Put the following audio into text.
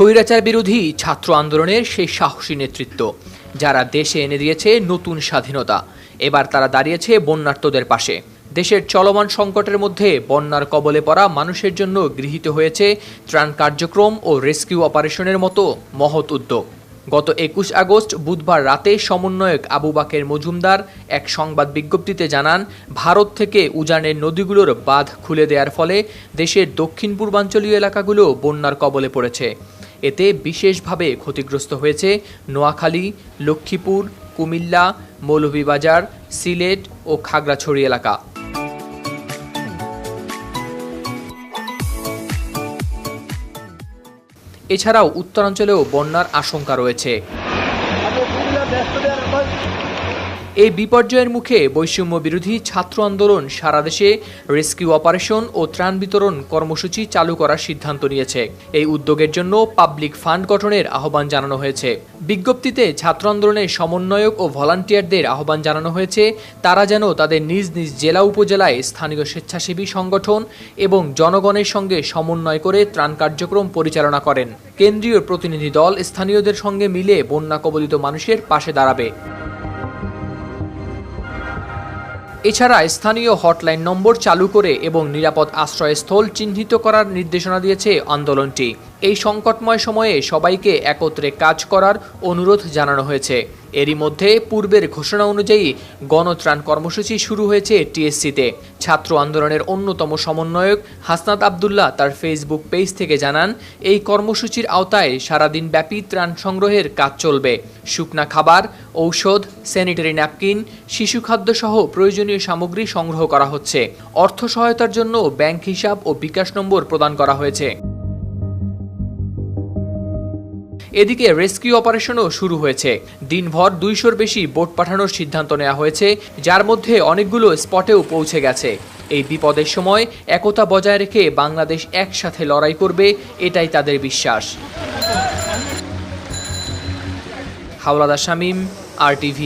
স্বৈরাচার বিরোধী ছাত্র আন্দোলনের সেই সাহসী নেতৃত্ব যারা দেশে এনে দিয়েছে নতুন স্বাধীনতা, এবার তারা দাঁড়িয়েছে বন্যার্তদের পাশে। দেশের চলমান সংকটের মধ্যে বন্যার কবলে পড়া মানুষের জন্য গৃহীত হয়েছে ত্রাণ কার্যক্রম ও রেস্কিউ অপারেশনের মতো মহৎ উদ্যোগ। গত ২১ আগস্ট বুধবার রাতে সমন্বয়ক আবু বাকের মজুমদার এক সংবাদ বিজ্ঞপ্তিতে জানান, ভারত থেকে উজানের নদীগুলোর বাঁধ খুলে দেওয়ার ফলে দেশের দক্ষিণ পূর্বাঞ্চলীয় এলাকাগুলো বন্যার কবলে পড়েছে। এতে বিশেষভাবে ক্ষতিগ্রস্ত হয়েছে নোয়াখালী, লক্ষ্মীপুর, কুমিল্লা, মৌলভীবাজার, সিলেট ও খাগড়াছড়ি এলাকা। এছাড়াও উত্তরাঞ্চলেও বন্যার আশঙ্কা রয়েছে। এই বিপর্যয়ের মুখে বৈষম্য বিরোধী ছাত্র আন্দোলন সারা দেশে রেস্কিউ অপারেশন ও ত্রাণ বিতরণ কর্মসূচি চালু করার সিদ্ধান্ত নিয়েছে। এই উদ্যোগের জন্য পাবলিক ফান্ড গঠনের আহ্বান জানানো হয়েছে। বিজ্ঞপ্তিতে ছাত্র আন্দোলনের সমন্বয়ক ও ভলান্টিয়ারদের আহ্বান জানানো হয়েছে তারা যেন তাদের নিজ নিজ জেলা উপজেলায় স্থানীয় স্বেচ্ছাসেবী সংগঠন এবং জনগণের সঙ্গে সমন্বয় করে ত্রাণ কার্যক্রম পরিচালনা করেন। কেন্দ্রীয় প্রতিনিধি দল স্থানীয়দের সঙ্গে মিলে বন্যা কবলিত মানুষের পাশে দাঁড়াবে। এছাড়া স্থানীয় হটলাইন নম্বর চালু করে এবং নিরাপদ আশ্রয়স্থল চিহ্নিত করার নির্দেশনা দিয়েছে আন্দোলনটি। এই সংকটময় সময়ে সবাইকে একত্রে কাজ করার অনুরোধ জানানো হয়েছে। এরই মধ্যে পূর্বের ঘোষণা অনুযায়ী গণত্রাণ কর্মসূচি শুরু হয়েছে টিএসসিতে। ছাত্র আন্দোলনের অন্যতম সমন্বয়ক হাসনাত আবদুল্লাহ তার ফেসবুক পেজ থেকে জানান, এই কর্মসূচির আওতায় সারাদিন ব্যাপী ত্রাণ সংগ্রহের কাজ চলবে। শুকনা খাবার, ঔষধ, স্যানিটারি ন্যাপকিন, শিশু খাদ্য সহ প্রয়োজনীয় সামগ্রী সংগ্রহ করা হচ্ছে। অর্থ সহায়তার জন্য ব্যাংক হিসাব ও বিকাশ নম্বর প্রদান করা হয়েছে। এদিকে রেস্কিউ অপারেশনও শুরু হয়েছে। দিনভর ২০০-র বেশি বোট পাঠানোর সিদ্ধান্ত নেওয়া হয়েছে, যার মধ্যে অনেকগুলো স্পটেও পৌঁছে গেছে। এই বিপদের সময় একতা বজায় রেখে বাংলাদেশ একসাথে লড়াই করবে, এটাই তাদের বিশ্বাস। হাওলাদার শামীম, RTV।